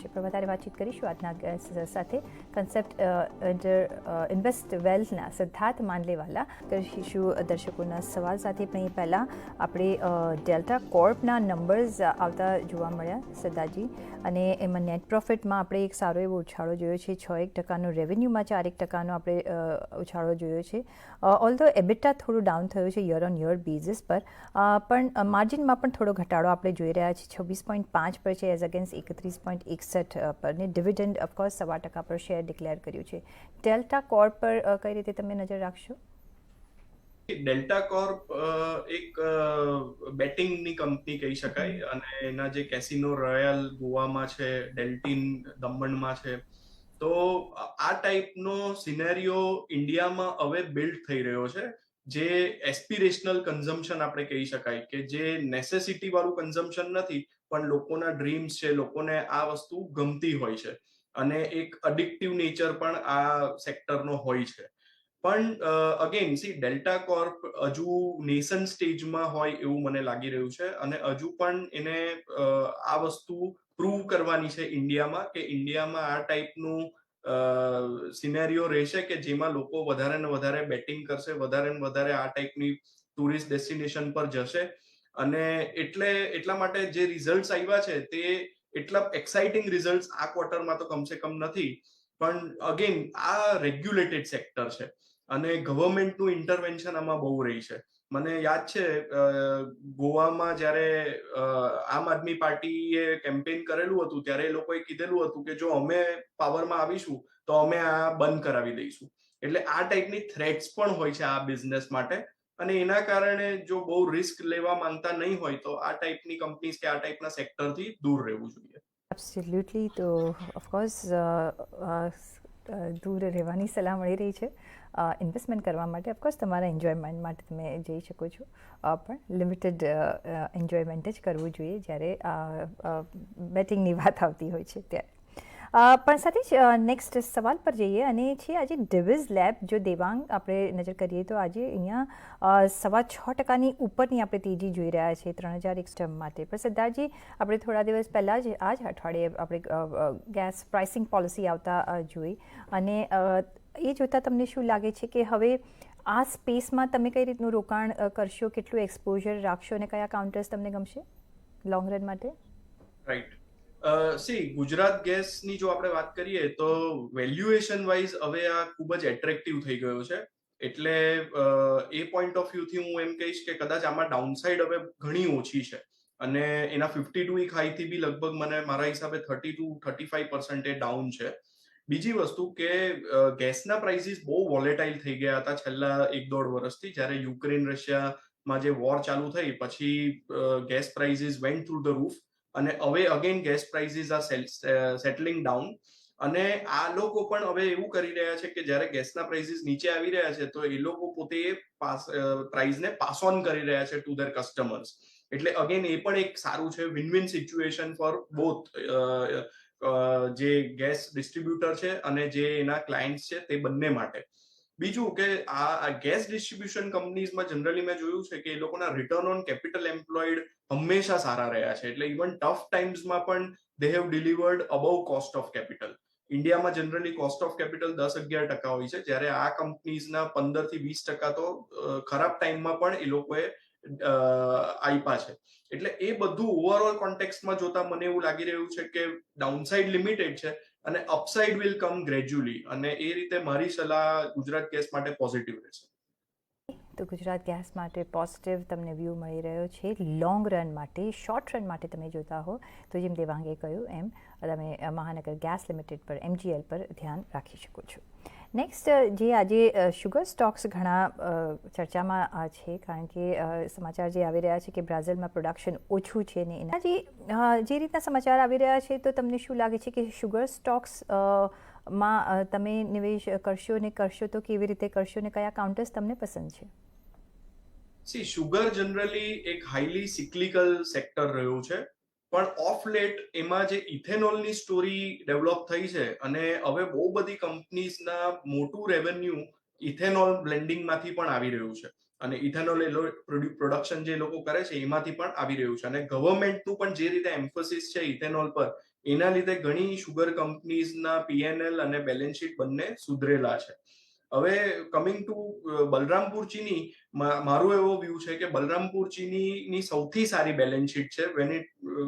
વધારે વાતચીત કરીશું આજના ગેસ્ટ સાથે કન્સેપ્ટ ઇન્વેસ્ટ વેલ્થના સિદ્ધાર્થ માંડલેવાલા કરીશું દર્શકોના સવાલ સાથે. પણ એ પહેલાં આપણે ડેલ્ટા કોર્પના નંબર્સ આવતા જોવા મળ્યા સિદ્ધાર્થજી, અને એમાં નેટ પ્રોફિટમાં આપણે એક સારો એવો ઉછાળો જોયો છે. 6% રેવન્યુમાં 4% આપણે ઉછાળો જોયો છે. ઓલ્ધો એબિટા થોડું ડાઉન થયું છે યર ઓન યર બેઝિસ પર, પણ માર્જિનમાં પણ થોડો ઘટાડો આપણે જોઈ રહ્યા છીએ. 26.5 પર છે એઝ અગેન્સ્ટ 31.61 પર, ને ડિવિડન્ડ ઓફકોર્સ 1.25% પર શેર ડિક્લેર કર્યું છે. ડેલ્ટા કોર્પ પર કઈ રીતે તમે નજર રાખશો? ડેલ્ટા કોર્પ એક બેટિંગની કંપની કહી શકાય, અને એના જે કેસિનો રોયલ ગોવામાં છે, ડેલ્ટિન દમણમાં છે, તો આ ટાઈપનો સિનેરિયો ઇન્ડિયામાં હવે બિલ્ડ થઈ રહ્યો છે, જે એસ્પિરેશનલ કન્ઝમ્પશન આપણે કહી શકાય, કે જે નેસેસિટી વાળું કન્ઝમ્પશન નથી, પણ લોકોના ડ્રીમ્સ છે, લોકોને આ વસ્તુ ગમતી હોય છે, અને એક અડિક્ટિવ નેચર પણ આ સેક્ટરનો હોય છે. પણ અગેન ડેલ્ટા કોર્પ હજુ નેશન સ્ટેજમાં હોય એવું મને લાગી રહ્યું છે, અને હજુ પણ એને આ વસ્તુ પ્રૂવ કરવાની છે ઇન્ડિયામાં, કે ઇન્ડિયામાં આ ટાઈપનું સિનેરિયો રહેશે કે જેમાં લોકો વધારે ને વધારે બેટિંગ કરશે, વધારે ને વધારે આ ટાઈપની ટુરિસ્ટ ડેસ્ટિનેશન પર જશે. અને એટલા માટે જે રિઝલ્ટ્સ આવ્યા છે તે એટલા એક્સાઇટિંગ રિઝલ્ટ્સ આ ક્વાર્ટરમાં તો કમસે કમ નથી. પણ અગેન આ રેગ્યુલેટેડ સેક્ટર છે, અને ગવર્મેન્ટનું ઇન્ટરવેન્શન આમાં બહુ રહી છે. મને યાદ છે ગોવામાં જ્યારે આમ આદમી પાર્ટીએ કેમ્પેઇન કરેલું હતું, ત્યારે એ લોકોએ કીધેલું હતું કે જો અમે પાવરમાં આવીશું તો અમે આ બંધ કરાવી દઈશું. એટલે આ ટાઈપની થ્રેટ્સ પણ હોય છે આ બિઝનેસ માટે, અને એના કારણે જો બહુ રિસ્ક લેવા માંગતા નહીં હોય તો આ ટાઈપની કંપનીઝ કે આ ટાઈપના સેક્ટરથી દૂર રહેવું જોઈએ. એબ્સોલ્યુટલી. તો ઓફકોર્સ દૂર રહેવાની સલાહ મળી રહી છે. ઇન્વેસ્ટમેન્ટ કરવા માટે ઓફકોર્સ તમારા એન્જોયમેન્ટ માટે તમે જઈ શકો છો, પણ લિમિટેડ એન્જોયમેન્ટ જ કરવું જોઈએ જ્યારે બેટિંગની વાત આવતી હોય છે ત્યારે. પણ સાથે જ નેક્સ્ટ સવાલ પર જઈએ, અને છે આજે ડિવિઝ લેબ. જો દેવાંગ આપણે નજર કરીએ તો આજે અહીંયા 6.25% ઉપરની આપણે તેજી જોઈ રહ્યા છે 3001 સ્ટમ માટે. પણ સિદ્ધાર્થજી, આપણે થોડા દિવસ પહેલાં જ આ જ અઠવાડિયે આપણે ગેસ પ્રાઇસિંગ પોલિસી આવતા જોઈ, અને એ જોતાં તમને શું લાગે છે કે હવે આ સ્પેસમાં તમે કઈ રીતનું રોકાણ કરશો, કેટલું એક્સપોઝર રાખશો, અને કયા કાઉન્ટર્સ તમને ગમશે લોંગ રન માટે? રાઈટ. ગુજરાત ગેસની જો આપણે વાત કરીએ તો વેલ્યુએશન વાઇઝ હવે આ ખૂબ જ એટ્રેક્ટિવ થઈ ગયો છે. એટલે એ પોઈન્ટ ઓફ વ્યૂથી હું એમ કહીશ કે કદાચ આમાં ડાઉનસાઇડ હવે ઘણી ઓછી છે, અને એના 52 વીક હાઈથી બી લગભગ મને મારા હિસાબે 30-35% ડાઉન છે. બીજી વસ્તુ કે ગેસના પ્રાઇસીસ બહુ વોલેટાઇલ થઈ ગયા હતા છેલ્લા 1-1.5 વર્ષથી. જ્યારે યુક્રેન રશિયામાં જે વોર ચાલુ થઈ પછી gas prices went through the roof, અને હવે again gas prices are settling down. અને આ લોકો પણ હવે એવું કરી રહ્યા છે કે જ્યારે ગેસના પ્રાઇસીસ નીચે આવી રહ્યા છે તો એ લોકો પોતે પ્રાઇસને પાસ ઓન કરી રહ્યા છે ટુ ધેર કસ્ટમર્સ. એટલે અગેન એ પણ એક સારું છે, win win situation for both જે ગેસ ડિસ્ટ્રીબ્યુટર છે અને જે એના ક્લાયન્ટ્સ છે તે બંને માટે. બીજું કે આ ગેસ ડિસ્ટ્રીબ્યુશન કંપનીઝમાં જનરલી મેં જોયું છે કે એ લોકોના રિટર્ન ઓન કેપિટલ એમ્પ્લોયડ હંમેશા સારા રહ્યા છે. એટલે ઇવન ટફ ટાઈમ્સમાં પણ they have delivered above cost of capital. ઇન્ડિયામાં જનરલી કોસ્ટ ઓફ કેપિટલ 10-11% હોય છે, જ્યારે આ કંપનીઝના 15-20% તો ખરાબ ટાઈમમાં પણ એ લોકોએ આપ્યા છે. એટલે એ બધું ઓવરઓલ કોન્ટેક્સ્ટમાં જોતા મને એવું લાગી રહ્યું છે કે ડાઉનસાઇડ લિમિટેડ છે, અને અપસાઇડ વિલ કમ ગ્રેજ્યુઅલી, અને એ રીતે મારી સલાહ ગુજરાત ગેસ માટે પોઝિટિવ રહેશે. તો ગુજરાત ગેસ માટે પોઝિટિવ તમને વ્યૂ મળી રહ્યો છે લોંગ રન માટે. શોર્ટ રન માટે તમે જોતા હો તો જેમ દેવાંગે કહ્યું એમ તમે મહાનગર ગેસ લિમિટેડ પર, MGL પર ધ્યાન રાખી શકો છો. નેક્સ્ટ, જે આજે શુગર સ્ટોક્સ ઘણા ચર્ચામાં છે, કારણ કે સમાચાર જે આવી રહ્યા છે કે બ્રાઝિલમાં પ્રોડક્શન ઓછું છે, ને એના જે રીતના સમાચાર આવી રહ્યા છે, તો તમને શું લાગે છે કે શુગર સ્ટોક્સ માં તમે નિવેશ કરશો, ને કરશો તો કેવી રીતે કરશો, ને કયા કાઉન્ટર્સ તમને પસંદ છે? શુગર જનરલી એક હાઈલી સિક્લિકલ સેક્ટર રહ્યું છે, પણ ઓફ લેટ એમાં જે ઇથેનોલની સ્ટોરી ડેવલપ થઈ છે, અને હવે બહુ બધી કંપનીઝના મોટું રેવન્યુ ઇથેનોલ બ્લેન્ડિંગમાંથી પણ આવી રહ્યું છે, અને ઇથેનોલ પ્રોડક્શન જે લોકો કરે છે એમાંથી પણ આવી રહ્યું છે. અને ગવર્મેન્ટનું પણ જે રીતે એમ્ફોસિસ છે ઇથેનોલ પર, એના લીધે ઘણી શુગર કંપનીઝના પીએનએલ અને બેલેન્સ શીટ બંને સુધરેલા છે. હવે કમિંગ ટુ બલરામપુર ચીની, મારો એવો વ્યૂ છે કે બલરામપુર ચીનીની સૌથી સારી બેલેન્સ શીટ છે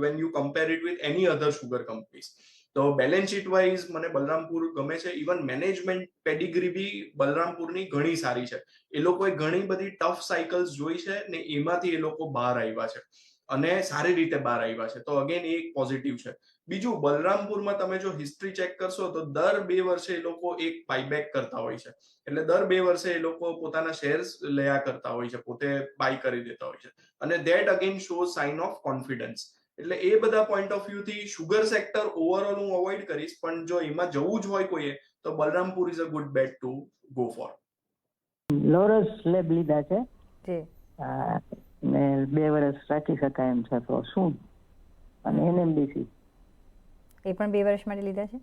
when you compare it with any other sugar companies. તો બેલેન્સ શીટ વાઇઝ મને બલરામપુર ગમે છે. ઇવન મેનેજમેન્ટ પેડિગ્રી બી બલરામપુરની ઘણી સારી છે. એ લોકોએ ઘણી બધી ટફ સાયકલ્સ જોઈ છે ને એમાંથી એ લોકો બહાર આવ્યા છે અને સારી રીતે બહાર આવ્યા છે. તો અગેન એ એક પોઝિટિવ છે. બીજું, બલરામપુરમાં તમે જો હિસ્ટ્રી ચેક કરશો તો દર 2 વર્ષે એ લોકો એક બાયબેક કરતા હોય છે. એટલે દર 2 વર્ષે એ લોકો પોતાના શેર્સ લેયા કરતા હોય છે, પોતે બાય કરી દેતા હોય છે. અને that again shows sign of confidence. એટલે એ બધા પોઈન્ટ ઓફ વ્યૂ થી શુગર સેક્ટર ઓવરઓલ હું અવોઇડ કરીશ, પણ જો એમાં જવું જ હોય કોઈએ તો Balrampur is a good bet to go for. Laurus lab લીધા છે જી ને 2 વર્ષ રાખી શકાય એમ છે, તો શું? અને એનએમડીસી એ પણ 2 વર્ષ માટે લીધા છે.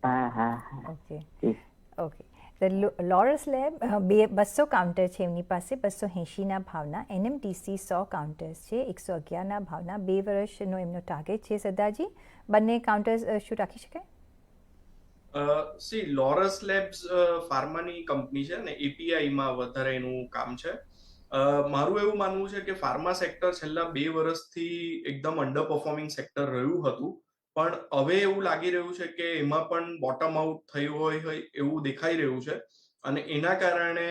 હા હા ઓકે જી. ઓકે. લોરસ લેબ 200 કાઉન્ટર છે એમની પાસે, 280ના ભાવના. એનએમટીસી 100 કાઉન્ટર્સ છે, 111ના ભાવના. 2 વર્ષનો એમનો ટાર્ગેટ છે. સરદારજી, બંને કાઉન્ટર્સ શું રાખી શકાય? સી, લોરસ લેબ્સ ફાર્માની કંપની છે ને એપીઆઈમાં વધારે એનું કામ છે. મારું એવું માનવું છે કે ફાર્મા સેક્ટર છેલ્લા 2 વર્ષથી એકદમ અંડર પરફોર્મિંગ સેક્ટર રહ્યું હતું, પણ હવે એવું લાગી રહ્યું છે કે એમાં પણ બોટમ આઉટ થયું હોય એવું દેખાઈ રહ્યું છે. અને એના કારણે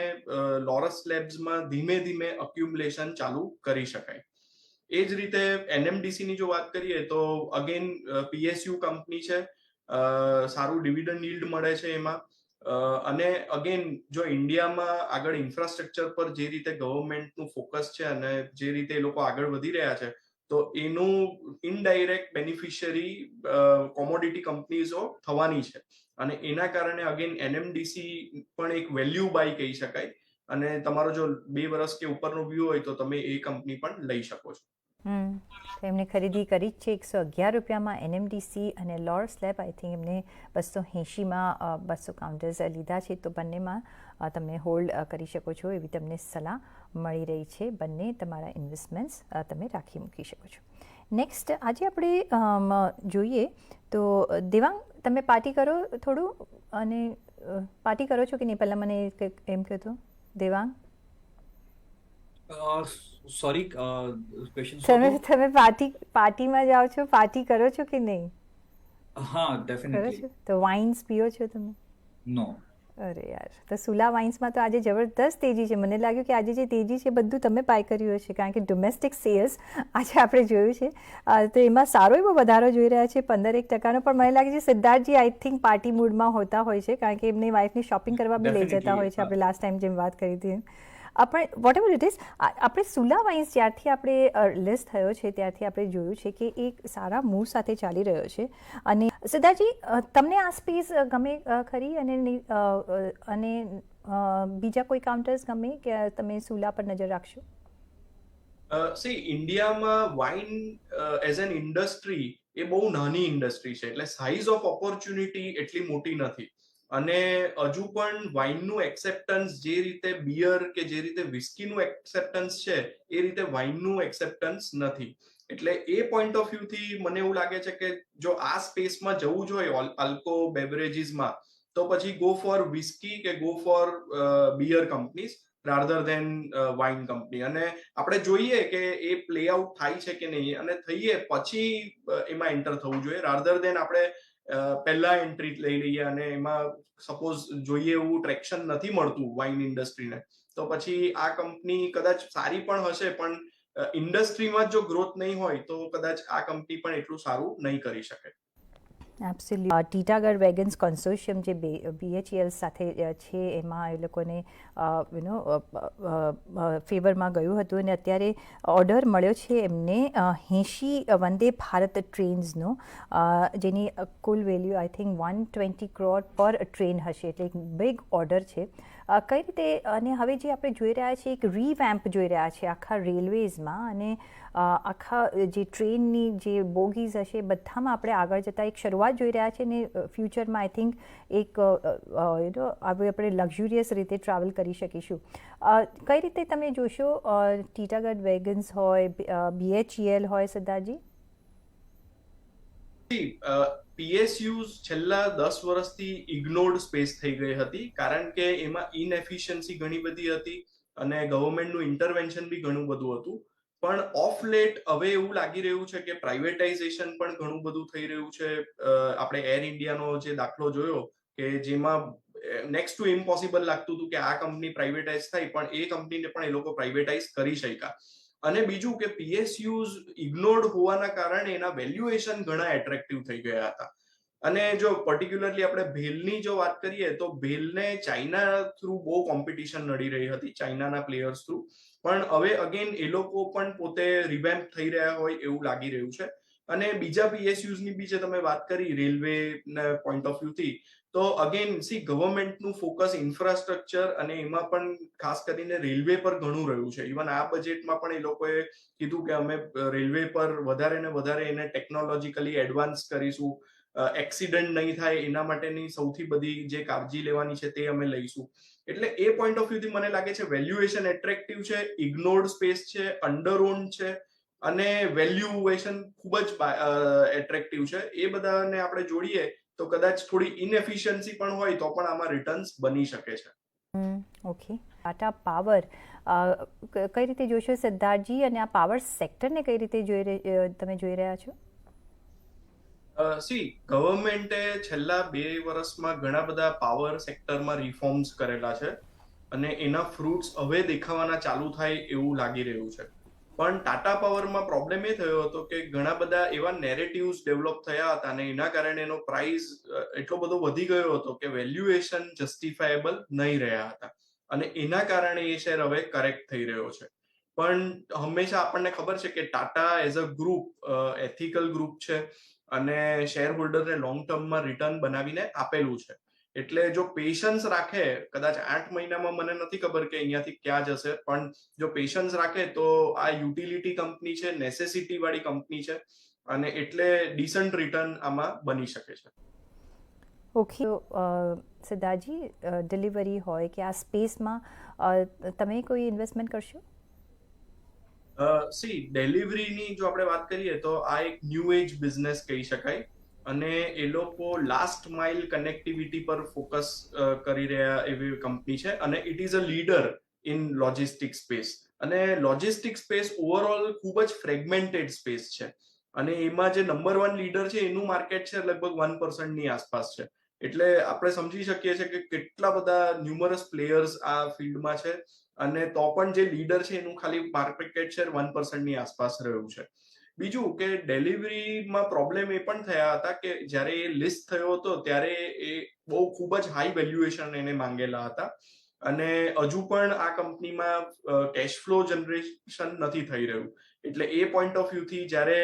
લોરસ લેબ્સમાં ધીમે ધીમે અક્યુમ્યુલેશન ચાલુ કરી શકાય. એ જ રીતે એનએમડીસીની જો વાત કરીએ તો અગેન પીએસયુ કંપની છે, સારું ડિવિડન્ડ yieldમળે છે એમાં. અને અગેન જો ઇન્ડિયામાં આગળ ઇન્ફ્રાસ્ટ્રક્ચર પર જે રીતે ગવર્મેન્ટનું ફોકસ છે અને જે રીતે એ લોકો આગળ વધી રહ્યા છે, તો એનું ઇનડાયરેક્ટ બેનિફિશિયરી કોમોડિટી કંપનીઝો થવાની છે. અને એના કારણે અગેન એનએમડીસી પણ એક વેલ્યુ બાય કહી શકાય. અને તમારો જો 2 વર્ષ કે ઉપરનો વ્યૂ હોય તો તમે એ કંપની પણ લઈ શકો છો. તો એમને ખરીદી કરી જ છે 111 રૂપિયામાં એનએમડીસી અને લોરસ લેબ. આઈ થિંક એમને 280માં 200 કાઉન્ટર્સ લીધા છે. તો બંનેમાં તમે હોલ્ડ કરી શકો છો એવી તમને સલાહ મળી રહી છે. બંને તમારા ઇન્વેસ્ટમેન્ટ્સ તમે રાખી મૂકી શકો છો. નેક્સ્ટ આજે આપણે જોઈએ તો દેવાંગ, તમે પાર્ટી કરો થોડું, અને પાર્ટી કરો છો કે નહીં પહેલાં મને એમ કહો તો દેવાંગ. સોરી, ક્વેશ્ચન શું હતું? તમે પાર્ટીમાં જાઓ છો, પાર્ટી કરો છો કે નહીં? હા, કરો ડેફિનેટલી. છો? તો વાઇન્સ પીઓ છો તમે? નો. અરે યાર, તો સુલા વાઇન્સમાં તો આજે જબરદસ્ત તેજી છે. મને લાગ્યું કે આજે જે તેજી છે બધું તમે પાય કર્યું હશે, કારણ કે ડોમેસ્ટિક સેલ્સ આજે આપણે જોયું છે તો એમાં સારો એવો વધારો જોઈ રહ્યા છે, 15% પણ મને લાગે છે સિદ્ધાર્થજી આઈ થિંક પાર્ટી મૂડમાં હોતા હોય છે, કારણ કે એમની વાઇફની શોપિંગ કરવા બી લઈ જતા હોય છે. આપણે લાસ્ટ ટાઈમ જેમ વાત કરી હતી આપણે વોટ એવર ઇટ ઇઝ, આપણે સુલા વાઇન્સ જ્યારથી આપણે લિસ્ટ થયો છે ત્યારથી આપણે જોયું છે કે એક સારા મૂવ સાથે ચાલી રહ્યો છે. અને સિદ્ધાર્થજી, તમને આ સ્પેસ ગમે ખરી? અને બીજા કોઈ કાઉન્ટર્સ ગમે કે તમે સુલા પર નજર રાખશો? સી, ઇન્ડિયામાં વાઇન એઝ એન ઇન્ડસ્ટ્રી એ બહુ નાની ઇન્ડસ્ટ્રી છે, એટલે સાઇઝ ઓફ ઓપોર્ચ્યુનિટી એટલી મોટી નથી. અને હજુ પણ વાઇનનું એક્સેપ્ટન્સ જે રીતે બિયર કે જે રીતે વિસ્કીનું એક્સેપ્ટન્સ છે એ રીતે વાઇનનું એક્સેપ્ટન્સ નથી. એટલે એ પોઈન્ટ ઓફ વ્યૂથી મને એવું લાગે છે કે જો આ સ્પેસમાં જવું જ હોય આલ્કો બેવરેજીસમાં, તો પછી ગો ફોર વિસ્કી કે go for beer companies rather than wine company. અને આપણે જોઈએ કે એ પ્લે આઉટ થાય છે કે નહીં, અને થઈએ પછી એમાં એન્ટર થવું જોઈએ રાધર ધેન આપણે પહેલા એન્ટ્રી લઈ લઈએ અને એમાં સપોઝ જોઈએ એવું ટ્રેક્શન નથી મળતું વાઇન ઇન્ડસ્ટ્રીને, તો પછી આ કંપની કદાચ સારી પણ હશે, પણ ઇન્ડસ્ટ્રીમાં જો ગ્રોથ નહીં હોય તો કદાચ આ કંપની પણ એટલું સારું નહીં કરી શકે. એબ્સોલ્યુટલી. ટીટાગઢ વેગન્સ કોન્સોર્શિયમ જે બીએચઈએલ સાથે છે એમાં એ લોકોને ફેવરમાં ગયું હતું, અને અત્યારે ઓર્ડર મળ્યો છે એમને 80 વંદે ભારત ટ્રેન્સનો, જેની કુલ વેલ્યુ આઈ થિંક 120 crore પર ટ્રેન હશે. એટલે એક બિગ ઓર્ડર છે. કઈ રીતે, અને હવે જે આપણે જોઈ રહ્યા છીએ એક રીવેમ્પ જોઈ રહ્યા છે આખા રેલવેઝમાં, અને આખા જે ટ્રેનની જે બોગીઝ હશે બધામાં આપણે આગળ જતાં એક શરૂઆત જોઈ રહ્યા છે, ને ફ્યુચરમાં આઈ થિંક એક આપણે લક્ઝુરિયસ રીતે ટ્રાવેલ કરી શકીશું. કઈ રીતે તમે જોશો ટીટાગઢ વેગન્સ હોય, બીએચઈએલ હોય? સિદ્ધાર્થજી. પીએસયુઝ છેલ્લા 10 વર્ષથી ઇગ્નોર્ડ સ્પેસ થઈ ગઈ હતી, કારણ કે એમાં ઇનએફિશિયન્સી ઘણી બધી હતી અને ગવર્મેન્ટનું ઇન્ટરવેન્શન બી ઘણું બધું હતું. પણ ઓફ લેટ હવે એવું લાગી રહ્યું છે કે પ્રાઇવેટાઇઝેશન પણ ઘણું બધું થઈ રહ્યું છે. આપણે એર ઇન્ડિયાનો જે દાખલો જોયો કે જેમાં નેક્સ્ટ ટુ ઇમ્પોસિબલ લાગતું હતું કે આ કંપની પ્રાઇવેટાઇઝ થાય, પણ એ કંપનીને પણ એ લોકો પ્રાઇવેટાઇઝ કરી શક્યા. અને બીજું કે પીએસયુઝ ઇગ્નોર્ડ હોવાના કારણે એના વેલ્યુએશન ઘણા એટ્રેક્ટિવ થઈ ગયા હતા. અને જો પર્ટિક્યુલરલી આપણે ભેલની જો વાત કરીએ તો ભેલને ચાઇના થ્રુ બહુ કોમ્પિટિશન નડી રહી હતી, ચાઇનાના પ્લેયર્સ થ્રુ. પણ હવે અગેન એ લોકો પણ પોતે રિવેમ્પ થઈ રહ્યા હોય એવું લાગી રહ્યું છે. અને બીજા પીએસયુઝ ની બી જે તમે વાત કરી રેલવે ના પોઈન્ટ ઓફ વ્યૂ થી, તો અગેન ગવર્મેન્ટનું ફોકસ ઇન્ફ્રાસ્ટ્રક્ચર અને એમાં પણ ખાસ કરીને રેલવે પર ઘણું રહ્યું છે. ઇવન આ બજેટમાં પણ એ લોકોએ કીધું કે અમે રેલવે પર વધારે ને વધારે એને ટેકનોલોજીકલી એડવાન્સ કરીશું, એક્સિડન્ટ નહીં થાય એના માટેની સૌથી બધી જે કાળજી લેવાની છે તે અમે લઈશું. એટલે એ પોઈન્ટ ઓફ વ્યૂથી મને લાગે છે વેલ્યુએશન એટ્રેક્ટિવ છે, ઇગ્નોર્ડ સ્પેસ છે, અંડર ઓન છે અને વેલ્યુએશન ખૂબ જ એટ્રેક્ટિવ છે. એ બધાને આપણે જોડીએ તો કદાચ થોડી ઇનએફિશિયન્સી પણ હોય તો પણ આમાં રિટર્ન્સ બની શકે છે. ઓકે, ટાટા પાવર કઈ રીતે જોશો સિદ્ધાર્થજી, અને આ પાવર સેક્ટરને કઈ રીતે તમે જોઈ રહ્યા છો? ગવર્મેન્ટે છેલ્લા 2 વર્ષમાં ઘણા બધા પાવર સેક્ટરમાં રિફોર્મ્સ કરેલા છે અને એના ફ્રૂટ્સ હવે દેખાવાના ચાલુ થાય એવું લાગી રહ્યું છે. પણ ટાટા પાવરમાં પ્રોબ્લેમ એ થયો હતો કે ઘણા બધા એવા નેરેટિવ્સ ડેવલપ થયા હતા અને એના કારણે એનો પ્રાઇસ એટલો બધો વધી ગયો હતો કે વેલ્યુએશન જસ્ટિફાયેબલ નહીં રહ્યા હતા અને એના કારણે એ શેર હવે કરેક્ટ થઈ રહ્યો છે. પણ હંમેશા આપણને ખબર છે કે Tata as a group ethical group છે અને શેર હોલ્ડરને લોંગ ટર્મમાં રિટર્ન બનાવીને આપેલું છે. એટલે જો પેશન્સ રાખે, કદાચ 8 મહિનામાં મને નથી ખબર કે અહીંયાથી ક્યાં જશે, પણ જો પેશન્સ રાખે તો આ યુટિલિટી કંપની છે, નેસેસિટી વાળી કંપની છે અને એટલે ડિસન્ટ રિટર્ન આમાં બની શકે છે. ઓકે, સિદ્ધાર્થજી, ડિલિવરી હોય કે આ સ્પેસમાં તમે કોઈ ઇન્વેસ્ટમેન્ટ કરશો? ડિલિવરીની જો આપણે વાત કરીએ તો આ એક ન્યૂ એજ બિઝનેસ કહી શકાય અને એ લોકો લાસ્ટ માઇલ કનેક્ટિવિટી પર ફોકસ કરી રહ્યા એવી કંપની છે અને it is a leader in logistic space. અને લોજિસ્ટિક સ્પેસ ઓવરઓલ ખૂબ જ ફ્રેગમેન્ટેડ સ્પેસ છે અને એમાં જે નંબર 1 લીડર છે એનું માર્કેટ છે લગભગ 1% ની આસપાસ છે. એટલે આપણે સમજી શકીએ છીએ કે કેટલા બધા ન્યુમરસ પ્લેયર્સ આ ફિલ્ડમાં છે અને તો પણ જે લીડર છે એનું ખાલી માર્કેટ શેર 1% ની આસપાસ રહ્યું છે. બીજું કે ડિલિવરીમાં પ્રોબ્લેમ એ પણ થયા હતા કે જ્યારે એ લિસ્ટ થયો હતો ત્યારે એ બહુ ખૂબ જ હાઈ વેલ્યુએશન એને માંગેલા હતા અને હજુ પણ આ કંપનીમાં કેશ ફ્લો જનરેશન નથી થઈ રહ્યું. એટલે એ પોઈન્ટ ઓફ વ્યૂથી જ્યારે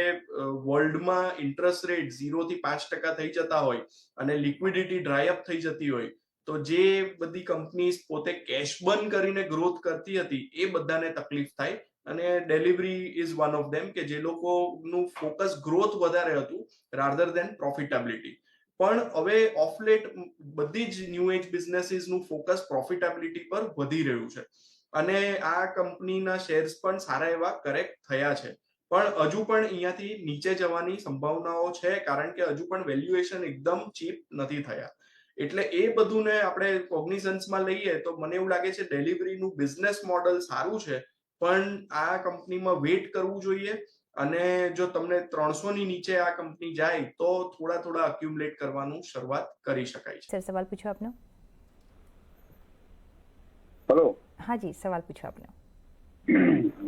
વર્લ્ડમાં ઇન્ટરેસ્ટ રેટ 0 થી 5% થઈ જતા હોય અને લિક્વિડિટી ડ્રાય અપ થઈ જતી હોય તો જે બધી કંપનીઝ પોતે કેશ બર્ન કરીને ગ્રોથ કરતી હતી એ બધાને તકલીફ થાય અને delivery is one of them કે જે લોકોનું ફોકસ ગ્રોથ વધારે હતું રાધર ધેન પ્રોફિટેબિલિટી. પણ હવે ઓફ લેટ બધી જ ન્યૂ એજ બિઝનેસીસનું ફોકસ પ્રોફિટેબિલિટી પર વધી રહ્યું છે અને આ કંપનીના શેર્સ પણ સારા એવા કરેક્ટ થયા છે. પણ હજુ પણ અહીંયાથી નીચે જવાની સંભાવનાઓ છે કારણ કે હજુ પણ વેલ્યુએશન એકદમ ચીપ નથી થયા. એટલે એ બધુંને આપણે કોગ્નિઝન્સમાં લઈએ તો મને એવું લાગે છે ડિલિવરીનું બિઝનેસ મોડલ સારું છે, પણ આ કંપનીમાં વેઇટ કરવું જોઈએ અને જો તમને 300 ની નીચે આ કંપની જાય તો થોડા અક્યુમ્યુલેટ કરવાનું શરૂઆત કરી શકાય છે. સર, સવાલ પૂછો આપનો. હેલો. હા જી, સવાલ પૂછો આપનો.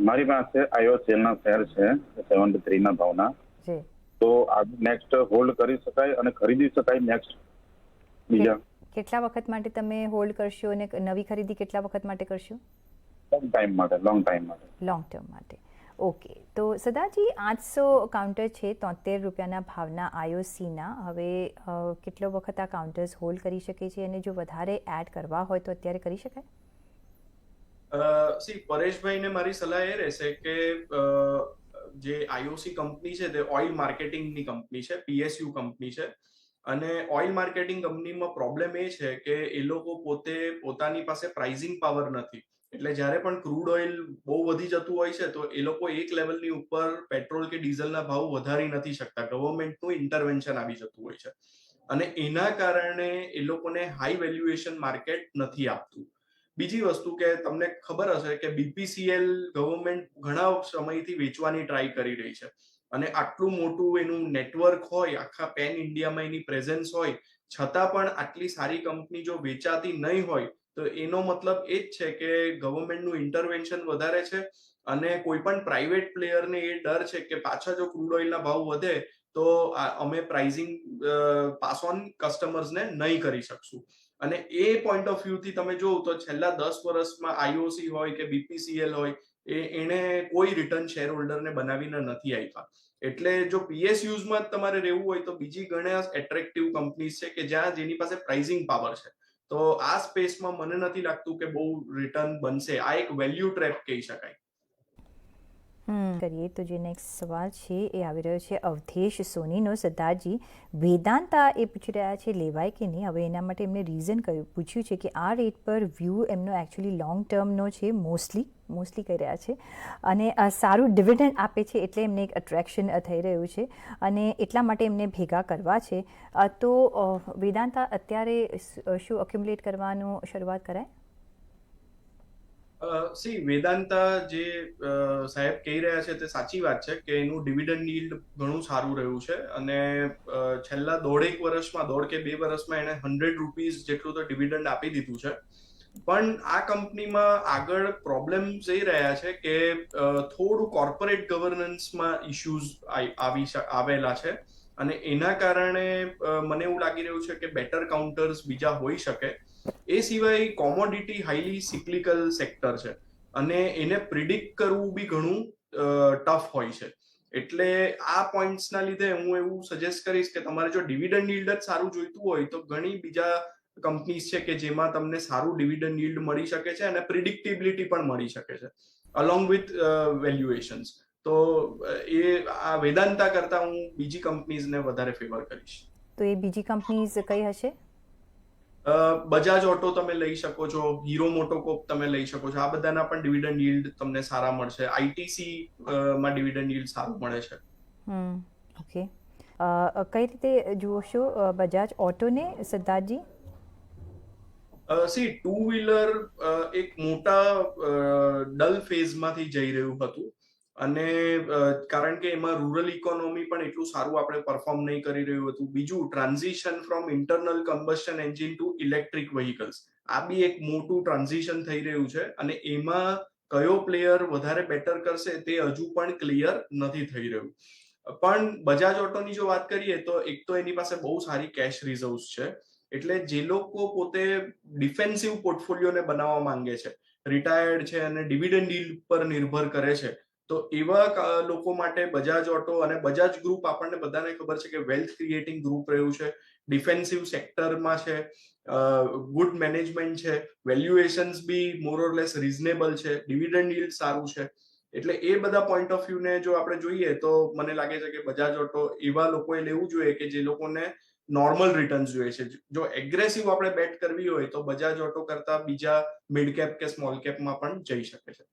મારી પાસે IOCL ના શેર છે 73 ના ભાવના. જી. તો આ નેક્સ્ટ હોલ્ડ કરી શકાય અને ખરીદી શકાય નેક્સ્ટ બીજા કેટલા વખત માટે તમે હોલ્ડ કરશો અને નવી ખરીદી કેટલા વખત માટે કરશો? લોંગ ટાઈમ માટે. લોંગ ટર્મ માટે. ઓકે, તો સદાજી 800 કાઉન્ટર છે 73 રૂપિયાના ભાવના IOCના. હવે કેટલો વખત આ કાઉન્ટર્સ હોલ્ડ કરી શકે છે અને જો વધારે એડ કરવા હોય તો અત્યારે કરી શકાય? પરેશભાઈને મારી સલાહ એ રહેશે કે જે IOC કંપની છે તે ઓઇલ માર્કેટિંગની કંપની છે, PSU કંપની છે અને ઓઇલ માર્કેટિંગ કંપનીમાં પ્રોબ્લેમ એ છે કે એ લોકો પોતાની પાસે પ્રાઇઝિંગ પાવર નથી. એટલે જ્યારે પણ ક્રૂડ ઓઇલ બહુ વધી જતું હોય છે તો એ લોકો એક લેવલની ઉપર પેટ્રોલ કે ડીઝલના ભાવ વધારી નથી શકતા, ગવર્મેન્ટનું ઇન્ટરવેન્શન આવી જતું હોય છે અને એના કારણે એ લોકોને હાઈ વેલ્યુએશન માર્કેટ નથી આપતું. બીજી વસ્તુ કે તમને ખબર હશે કે બીપીસીએલ ગવર્મેન્ટ ઘણા સમયથી વેચવાની ટ્રાય કરી રહી છે અને આટલું મોટું એનું નેટવર્ક હોય, આખા પેન ઇન્ડિયામાં એની પ્રેઝન્સ હોય, છતાં પણ આટલી સારી કંપની જો વેચાતી નહીં હોય તો એનો મતલબ એ જ છે કે ગવર્મેન્ટનું ઇન્ટરવેન્શન વધારે છે અને કોઈ પણ પ્રાઇવેટ પ્લેયરને એ ડર છે કે પાછા જો ક્રૂડ ઓઇલના ભાવ વધે તો અમે પ્રાઇઝિંગ પાસ ઓન કસ્ટમર્સને નહીં કરી શકશું. અને એ પોઈન્ટ ઓફ વ્યૂથી તમે જોવો તો છેલ્લા 10 વર્ષમાં આઈઓસી હોય કે બીપીસીએલ હોય એને કોઈ રિટર્ન શેર હોલ્ડરને બનાવીને નથી આપ્યા. એટલે જો પીએસયુઝમાં જ તમારે રહેવું હોય તો બીજી ઘણા એટ્રેક્ટિવ કંપનીઝ છે કે જ્યાં જેની પાસે પ્રાઇઝિંગ પાવર છે. તો આ સ્પેસમાં મને નથી લાગતું કે બહુ રિટર્ન બનશે. આ એક વેલ્યુ ટ્રેપ કહી શકાય. કરીએ તો જે નેક્સ્ટ સવાલ છે એ આવી રહ્યો છે અવધેશ સોનીનો. સિદ્ધાર્થજી, વેદાંતા એ પૂછી રહ્યા છે લેવાય કે નહીં. હવે એના માટે એમને રીઝન પૂછ્યું છે કે આ રેટ પર વ્યૂ એમનો એકચ્યુઅલી લોંગ ટર્મનો છે, મોસ્ટલી કહી રહ્યા છે અને સારું ડિવિડન્ડ આપે છે એટલે એમને એક અટ્રેક્શન થઈ રહ્યું છે અને એટલા માટે એમને ભેગા કરવા છે. તો વેદાંતા અત્યારે શું અક્યુમ્યુલેટ કરવાનું શરૂઆત કરાય? વેદાંતા જે સાહેબ કહી રહ્યા છે તે સાચી વાત છે કે એનું ડિવિડન્ડ yield ઘણું સારું રહ્યું છે અને છેલ્લા 1.5 વર્ષમાં 1.5 કે 2 વર્ષમાં એને 100 રૂપીસ જેટલું તો ડિવિડન્ડ આપી દીધું છે. પણ આ કંપનીમાં આગળ પ્રોબ્લેમ્સ એ રહ્યા છે કે થોડું કોર્પોરેટ ગવર્નન્સમાં ઇશ્યુઝ આવેલા છે અને એના કારણે મને એવું લાગી રહ્યું છે કે બેટર કાઉન્ટર્સ બીજા હોઈ શકે. એ સિવાય કોમોડિટી હાઈલી સિક્લિકલ સેક્ટર છે અને એને પ્રિડિક્ટ કરવું બી ઘણું ટફ હોય છે. એટલે આ પોઈન્ટ્સના લીધે હું એવું સજેસ્ટ કરીશ કે તમારે જો ડિવિડન્ડ yield જ સારું જોઈતું હોય તો ઘણી બીજા કંપનીઝ છે કે જેમાં તમને સારું ડિવિડન્ડ yield મળી શકે છે અને પ્રિડિક્ટેબિલિટી પણ મળી શકે છે અલોંગ વિથ વેલ્યુએશન્સ. તો એ આ વેદાંતા કરતા હું બીજી કંપનીઝને વધારે ફેવર કરીશ. તો એ બીજી કંપનીઝ કઈ હશે? બજાજ ઓટો તમે લઈ શકો છો, હીરો મોટોકોપ તમે લઈ શકો છો. આ બધાના પણ ડિવિડન્ડ yield તમને સારા મળશે. આઈટીસી માં ડિવિડન્ડ yield સારું મળે છે. ઓકે, કઈ રીતે જોશો બજાજ ઓટોને સિદ્ધાર્થજી? ટુ વ્હીલર એક મોટા ડલ ફેઝમાંથી જઈ રહ્યું હતું અને કારણ કે એમાં રૂરલ ઇકોનોમી પણ એટલું સારું આપણે પરફોર્મ નહીં કરી રહ્યું હતું. બીજું, transition from internal combustion engine to electric vehicles, આ બી એક મોટું ટ્રાન્ઝિશન થઈ રહ્યું છે અને એમાં કયો પ્લેયર વધારે બેટર કરશે તે હજુ પણ ક્લિયર નથી થઈ રહ્યું. પણ બજાજ ઓટોની જો વાત કરીએ તો એક તો એની પાસે બહુ સારી કેશ રિઝર્વ્સ છે. એટલે જે લોકો પોતે ડિફેન્સિવ પોર્ટફોલિયોને બનાવવા માંગે છે, રિટાયર્ડ છે અને ડિવિડન્ડ yield પર નિર્ભર કરે છે, તો એવા લોકો માટે બજાજ ઓટો અને બજાજ ગ્રુપ આપણને બધાને ખબર છે કે વેલ્થ ક્રિએટિંગ ગ્રુપ રહ્યું છે, ડિફેન્સિવ સેક્ટરમાં છે, ગુડ મેનેજમેન્ટ છે, વેલ્યુએશન્સ બી મોર ઓર લેસ રિઝનેબલ છે, ડિવિડન્ડ yield સારું છે. એટલે એ બધા પોઈન્ટ ઓફ વ્યૂ ને જો આપણે જોઈએ તો મને લાગે છે કે બજાજ ઓટો એવા લોકોએ લેવું જોઈએ કે જે લોકોને નોર્મલ રિટર્ન્સ જોઈએ છે. જો એગ્રેસિવ આપણે બેટ કરવી હોય તો બજાજ ઓટો કરતા બીજા મિડ કેપ કે સ્મોલ કેપમાં પણ જઈ શકે છે.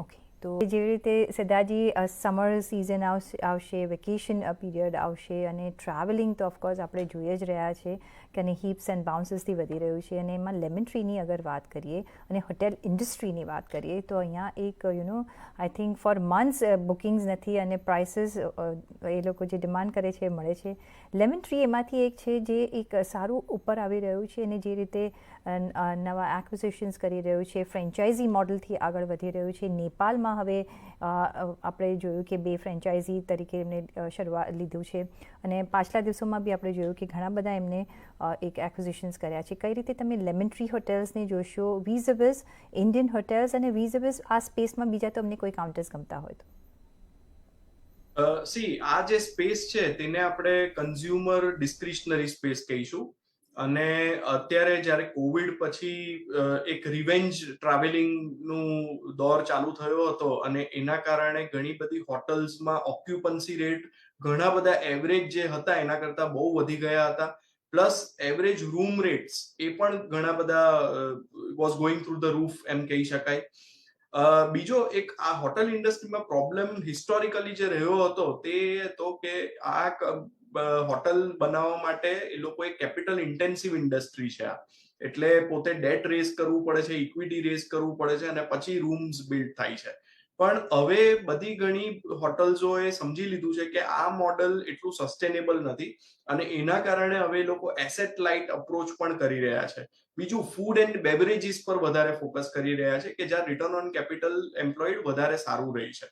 ઓકે, તો જેવી રીતે સિદ્ધાર્થજી સમર સિઝન આવશે, વેકેશન પીરિયડ આવશે અને ટ્રાવેલિંગ તો ઓફકોર્સ આપણે જોઈ જ રહ્યા છે કે અને હિપ્સ એન્ડ બાઉન્સીસથી વધી રહ્યું છે અને એમાં લેમન ટ્રીની અગર વાત કરીએ અને હોટેલ ઇન્ડસ્ટ્રીની વાત કરીએ તો અહીંયા એક I think four months bookings નથી અને પ્રાઇસીસ એ લોકો જે ડિમાન્ડ કરે છે એ મળે છે. લેમન ટ્રી એમાંથી એક છે જે એક સારું ઉપર આવી રહ્યું છે અને જે રીતે નવા એક્વિઝિશન્સ કરી રહ્યું છે, ફ્રેન્ચાઇઝી મોડલથી આગળ વધી રહ્યું છે. નેપાળમાં હવે આપણે જોયું કે 2 ફ્રેન્ચાઇઝી તરીકે એમને શરૂઆત લીધું છે અને પાછલા દિવસોમાં બી આપણે જોયું કે ઘણા બધા એમને એક એક્વિઝિશન્સ કર્યા છે. કઈ રીતે તમે લેમન ટ્રી હોટેલ્સને જોશો વીઝ ઇન્ડિયન હોટેલ્સ અને વીઝ આ સ્પેસમાં બીજા તો અમને કોઈ કાઉન્ટર્સ ગમતા હોય તો? આ જે સ્પેસ છે તેને આપણે કન્ઝ્યુમર ડિસ્ક્રિશનરી સ્પેસ કહીશું અને અત્યારે જ્યારે કોવિડ પછી એક રિવેન્જ ટ્રાવેલિંગનું દોર ચાલુ થયો હતો અને એના કારણે ઘણી બધી હોટલ્સમાં ઓક્યુપન્સી રેટ ઘણા બધા એવરેજ જે હતા એના કરતા બહુ વધી ગયા હતા. પ્લસ એવરેજ રૂમ રેટ્સ એ પણ ઘણા બધા was going through the roof એમ કહી શકાય. બીજો એક આ હોટલ ઇન્ડસ્ટ્રીમાં પ્રોબ્લેમ હિસ્ટોરિકલી જે રહ્યો હતો તે હતો કે આ હોટલ બનાવવા માટે એ લોકો એક કેપિટલ ઇન્ટેન્સિવ ઇન્ડસ્ટ્રી છે આ, એટલે પોતે ડેટ રેઝ કરવું પડે છે, ઇક્વિટી રેઝ કરવું પડે છે અને પછી રૂમ્સ બિલ્ડ થાય છે. પણ હવે બધી ઘણી હોટલ્સોએ સમજી લીધું છે કે આ મોડલ એટલું સસ્ટેનેબલ નથી અને એના કારણે હવે લોકો એસેટ લાઇટ અપ્રોચ પણ કરી રહ્યા છે. બીજું, ફૂડ એન્ડ બેવરેજીસ પર વધારે ફોકસ કરી રહ્યા છે કે જ્યાં રિટર્ન ઓન કેપિટલ એમ્પ્લોયડ વધારે સારું રહી છે.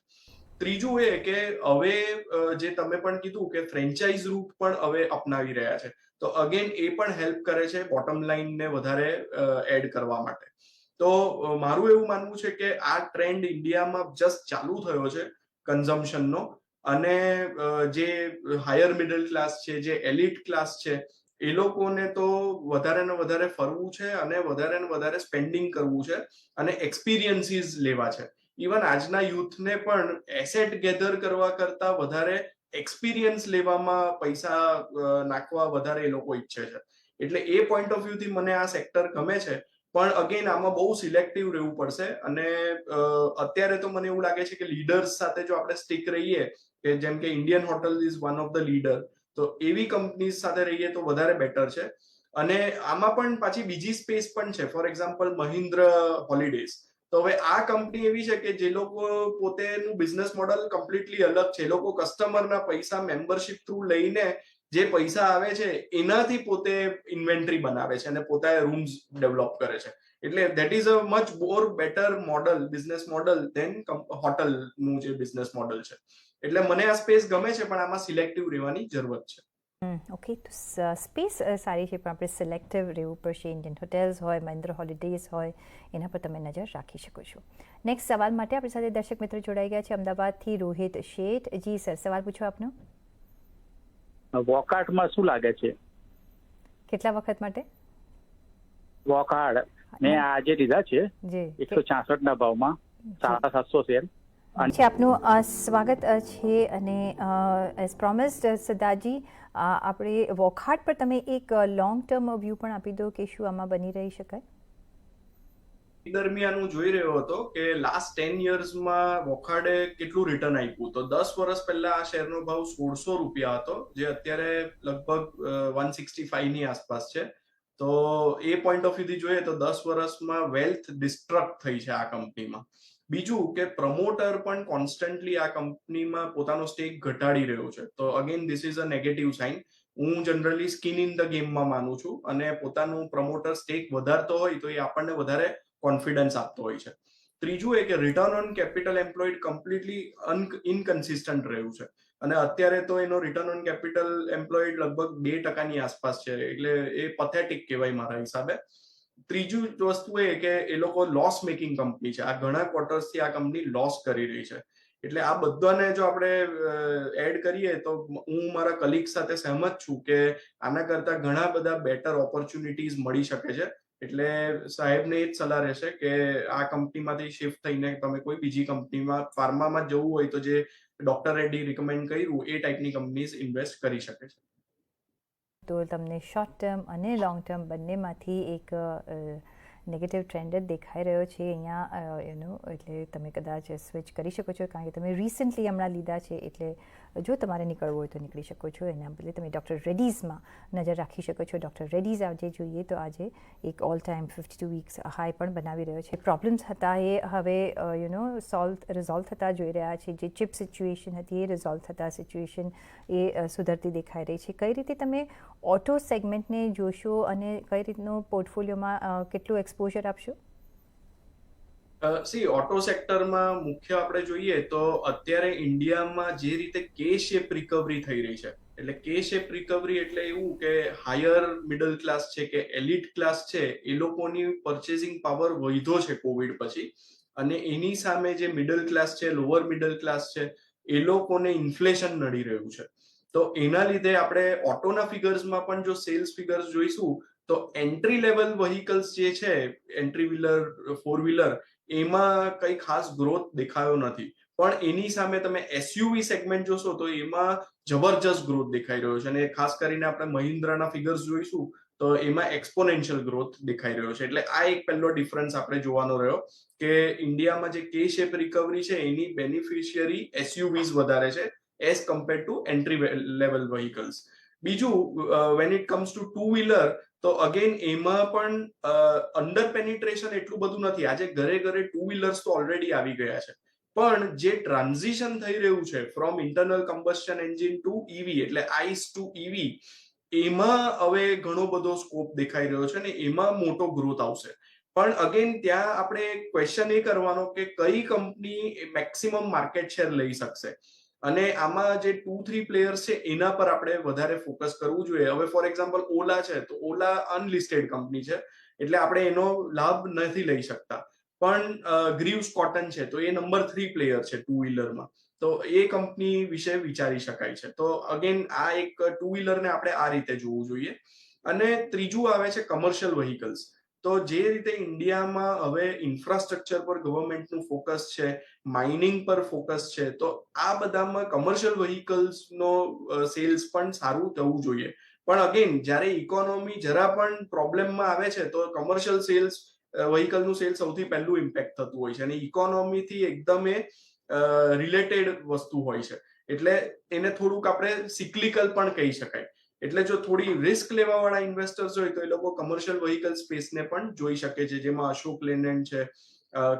ત્રીજું એ કે હવે જે તમે પણ કીધું કે ફ્રેન્ચાઇઝ રૂટ પણ હવે અપનાવી રહ્યા છે, તો અગેન એ પણ હેલ્પ કરે છે બોટમ લાઇનને વધારે એડ કરવા માટે. તો મારું એવું માનવું છે કે આ ટ્રેન્ડ ઇન્ડિયામાં જસ્ટ ચાલુ થયો છે કન્ઝમ્પશનનો, અને જે હાયર મિડલ ક્લાસ છે, જે એલિટ ક્લાસ છે, એ લોકોને તો વધારે ને વધારે ફરવું છે અને વધારે ને વધારે સ્પેન્ડિંગ કરવું છે અને એક્સપિરિયન્સીસ લેવા છે. ઇવન આજના યુથને પણ એસેટ ગેધર કરવા કરતા વધારે એક્સપિરિયન્સ લેવામાં પૈસા નાખવા વધારે એ લોકો ઈચ્છે છે. એટલે એ પોઈન્ટ ઓફ વ્યૂથી મને આ સેક્ટર ગમે છે. પણ અગેન આમાં બહુ સિલેક્ટિવ રહેવું પડશે અને અત્યારે તો મને એવું લાગે છે કે લીડર્સ સાથે જો આપણે સ્ટીક રહીએ, કે જેમ કે Indian hotel is one of the leader, તો એવી કંપનીઝ સાથે રહીએ તો વધારે બેટર છે. અને આમાં પણ પાછી બીજી સ્પેસ પણ છે. ફોર એક્ઝામ્પલ મહિન્દ્ર હોલિડેઝ, તો હવે આ કંપની એવી છે કે જે લોકો પોતેનું બિઝનેસ મોડલ કમ્પ્લીટલી અલગ છે. એ લોકો કસ્ટમરના પૈસા મેમ્બરશિપ થ્રુ લઈને જે પૈસા આવે છે એનાથી પોતે ઇન્વેન્ટરી બનાવે છે અને પોતાએ રૂમ્સ ડેવલપ કરે છે. એટલે that is a much more better model, business model than હોટલનું જે બિઝનેસ મોડલ છે. એટલે મને આ સ્પેસ ગમે છે, પણ આમાં સિલેક્ટિવ રહેવાની જરૂરત છે. ઓકે, તો સ્પેસ સારી છે, પણ આપણે સિલેક્ટિવ રહેવું પડશે. ઇન્ડિયન હોટેલ્સ હોય, મહિન્દ્રા હોલિડેઝ હોય, એના પર તમે નજર રાખી શકો છો. નેક્સ્ટ સવાલ માટે આપણી સાથે દર્શક મિત્રો જોડાઈ ગયા છે અમદાવાદથી રોહિત શેઠ. જી સર, સવાલ પૂછો આપનો. વોકહાર્ટમાં શું લાગે છે? કેટલા વખત માટે? વોકહાર્ટ મેં આજે લીધા છે જી 166 ના ભાવમાં, 750 શેર. આપનું સ્વાગત છે. અને એઝ પ્રોમિસ્ડ સિદ્ધાર્થજી, આપણે વોકહાર્ટ પર તમે એક લોંગ ટર્મ વ્યૂ પણ આપી દો કે શું આમાં બની રહી શકાય? દરમિયાન હું જોઈ રહ્યો હતો કે લાસ્ટ 10 યર્સમાં વોકહાર્ડે કેટલું રિટર્ન આપ્યું. તો 10 વર્ષ પહેલા આ શેરનો ભાવ 1600 રૂપિયા હતો, જે અત્યારે લગભગ 165 ની આસપાસ છે. તો એ પોઈન્ટ ઓફ વ્યૂથી જોઈએ તો 10 વર્ષમાં વેલ્થ ડિસ્ટ્રક્ટ થઈ છે આ કંપનીમાં. બીજું કે પ્રમોટર પણ કોન્સ્ટન્ટલી આ કંપનીમાં પોતાનો સ્ટેક ઘટાડી રહ્યો છે. તો again this is a negative sign. હું જનરલી સ્કિન ઇન ધ ગેમમાં માનું છું, અને પોતાનું પ્રમોટર સ્ટેક વધારતો હોય તો એ આપણને વધારે કોન્ફિડન્સ આપતો હોય છે. ત્રીજું એ કે return on capital employed completely inconsistent રહ્યું છે, અને અત્યારે તો એનો રિટર્ન ઓન કેપિટલ એમ્પ્લોયડ લગભગ 2% ની આસપાસ છે. એટલે એ પથેટિક કહેવાય મારા હિસાબે. ત્રીજું વસ્તુ એ કે એ લોકો લોસ મેકિંગ કંપની છે. આ ઘણા ક્વાર્ટર્સથી આ કંપની લોસ કરી રહી છે. એટલે આ બધાને જો આપણે એડ કરીએ તો હું મારા કલીગ સાથે સહેમત છું કે આના કરતા ઘણા બધા બેટર ઓપોર્ચ્યુનિટીઝ મળી શકે છે. એટલે સાહેબને એ જ સલાહ રહેશે કે આ કંપનીમાંથી શિફ્ટ થઈને તમે કોઈ બીજી કંપનીમાં, ફાર્મામાં જવું હોય તો જે ડોક્ટર રેડ્ડી રિકમેન્ડ કર્યું એ ટાઈપની કંપનીઝ ઇન્વેસ્ટ કરી શકે છે. તો તમને શોર્ટ ટર્મ અને લોંગ ટર્મ બંનેમાંથી એક નેગેટિવ ટ્રેન્ડ જ દેખાઈ રહ્યો છે અહીંયા એટલે તમે કદાચ સ્વિચ કરી શકો છો, કારણ કે તમે રિસન્ટલી હમણાં લીધા છે. એટલે જો તમારે નીકળવું હોય તો નીકળી શકો છો. એના બદલે તમે ડૉક્ટર રેડ્ડીઝમાં નજર રાખી શકો છો. ડૉક્ટર રેડ્ડીઝ આજે જોઈએ તો આજે એક ઓલ ટાઈમ 52 વીક્સ હાઈ પણ બનાવી રહ્યો છે. પ્રોબ્લેમ્સ હતા એ હવે રિઝોલ્વ થતા જોઈ રહ્યા છે. જે ચિપ સિચ્યુએશન હતી એ રિઝોલ્વ થતા સિચ્યુએશન એ સુધરતી દેખાઈ રહી છે. કઈ રીતે તમે ઓટો સેગમેન્ટને જોશો અને કઈ રીતનું પોર્ટફોલિયોમાં કેટલું એક્સપોઝર આપશો? ઓટો સેક્ટરમાં મુખ્ય આપણે જોઈએ તો અત્યારે ઇન્ડિયામાં જે રીતે કે શેપ રિકવરી થઈ રહી છે, એટલે કે શેપ રિકવરી એટલે એવું કે હાયર મિડલ ક્લાસ છે કે એલિટ ક્લાસ છે, એ લોકોની પરચેસિંગ પાવર વધ્યો છે કોવિડ પછી, અને એની સામે જે મિડલ ક્લાસ છે, લોઅર મિડલ ક્લાસ છે, એ લોકોને ઇન્ફ્લેશન નડી રહ્યું છે. તો એના લીધે આપણે ઓટોના ફિગર્સમાં પણ જો સેલ્સ ફિગર્સ જોઈશું તો એન્ટ્રી લેવલ વ્હીકલ્સ જે છે, એન્ટ્રી વ્હીલર, 4 વ્હીલર, એમાં કઈ ખાસ ગ્રોથ દેખાયો નથી. પણ એની સામે તમે એસયુવી સેગમેન્ટ જોશો તો એમાં જબરજસ્ત ગ્રોથ દેખાઈ રહ્યો છે, અને ખાસ કરીને આપણે મહિન્દ્રાના ફિગર્સ જોઈશું તો એમાં એક્સપોનેન્શિયલ ગ્રોથ દેખાઈ રહ્યો છે. એટલે આ એક પહેલો ડિફરન્સ આપણે જોવાનો રહ્યો કે ઇન્ડિયામાં જે કે શેપ રિકવરી છે એની બેનિફિશિયરી એસયુવીઝ વધારે છે as compare to entry level vehicles. બીજું, when it comes to two wheeler તો અગેન એમાં પણ અંડર પેનિટ્રેશન એટલું બધું નથી. આજે ઘરે ઘરે ટુ વ્હીલર્સ તો ઓલરેડી આવી ગયા છે, પણ જે ટ્રાન્ઝિશન થઈ રહ્યું છે from internal combustion engine to EV એટલે આઈસ ટુ ઈવી, એમાં હવે ઘણો બધો સ્કોપ દેખાઈ રહ્યો છે ને એમાં મોટો ગ્રોથ આવશે. પણ અગેન ત્યાં આપણે ક્વેશ્ચન એ કરવાનો કે કઈ કંપની મેક્સિમમ માર્કેટ શેર લઈ શકશે, અને આમાં જે 2-3 પ્લેયર્સ છે એના પર આપણે વધારે ફોકસ કરવું જોઈએ. હવે ફોર એક્ઝામ્પલ ઓલા છે, તો ઓલા અનલિસ્ટેડ કંપની છે એટલે આપણે એનો લાભ નથી લઈ શકતા. પણ ગ્રીવ્સ કોટન છે તો એ નંબર 3 પ્લેયર છે ટુ વ્હીલરમાં, તો એ કંપની વિશે વિચારી શકાય છે. તો અગેન આ એક ટુ વ્હીલરને આપણે આ રીતે જોવું જોઈએ. અને ત્રીજું આવે છે કમર્શિયલ વ્હીકલ્સ. તો જે રીતે ઇન્ડિયામાં હવે ઇન્ફ્રાસ્ટ્રક્ચર પર ગવર્મેન્ટનું ફોકસ છે, માઇનિંગ પર ફોકસ છે, તો આ બધામાં કમર્શિયલ વ્હીકલ્સનો સેલ્સ પણ સારું થવું જોઈએ. પણ અગેન જ્યારે ઇકોનોમી જરા પણ પ્રોબ્લેમમાં આવે છે તો કમર્શિયલ સેલ્સ વ્હીકલનું સેલ સૌથી પહેલું ઇમ્પેક્ટ થતું હોય છે, અને ઇકોનોમીથી એકદમ એ રિલેટેડ વસ્તુ હોય છે, એટલે એને થોડુંક આપણે સિક્લિકલ પણ કહી શકાય. એટલે જો થોડી રિસ્ક લેવા વાળા ઇન્વેસ્ટર્સ હોય તો એ લોકો કમર્શિયલ વ્હીકલ સ્પેસને પણ જોઈ શકે છે, જેમાં અશોક લેલેન્ડ છે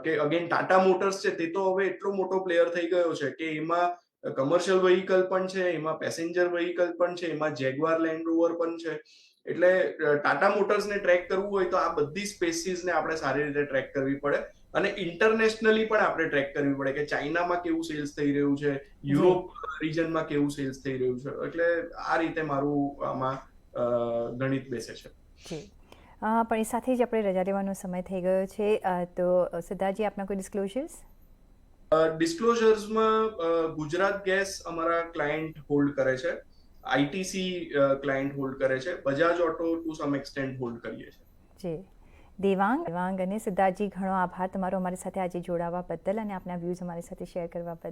કે અગેન ટાટા મોટર્સ છે. તે તો હવે એટલો મોટો પ્લેયર થઈ ગયો છે કે એમાં કમર્શિયલ વ્હીકલ પણ છે, એમાં પેસેન્જર વ્હીકલ પણ છે, એમાં જેગવાર લેન્ડ રોવર પણ છે. એટલે ટાટા મોટર્સને ટ્રેક કરવું હોય તો આ બધી સ્પેસીસને આપણે સારી રીતે ટ્રેક કરવી પડે, અને ઇન્ટરનેશનલી પણ આપણે ટ્રેક કરવી પડે કે ચાઇનામાં કેવું સેલ્સ થઈ રહ્યું છે, યુરોપ રિજનમાં કેવું સેલ્સ થઈ રહ્યું છે. એટલે આ રીતે મારું આમાં ગણિત બેસે છે. જી, પણ એ સાથે જ આપણે રજા લેવાનો સમય થઈ ગયો છે, તો સિદ્ધાર્થજી આપના કોઈ ડિસ્ક્લોઝર્સ? ડિસ્ક્લોઝર્સમાં ગુજરાત ગેસ અમારા ક્લાયન્ટ હોલ્ડ કરે છે, આઈટીસી ક્લાયન્ટ હોલ્ડ કરે છે, બજાજ ઓટો ટુ સમ એક્સટેન્ટ હોલ્ડ કરીએ છીએ. જી, દેવાંગ અને સિદ્ધાર્થજી, ઘણો આભાર તમારો અમારી સાથે આજે જોડાવા બદલ અને આપના વ્યૂઝ અમારી સાથે શેર કરવા બદલ.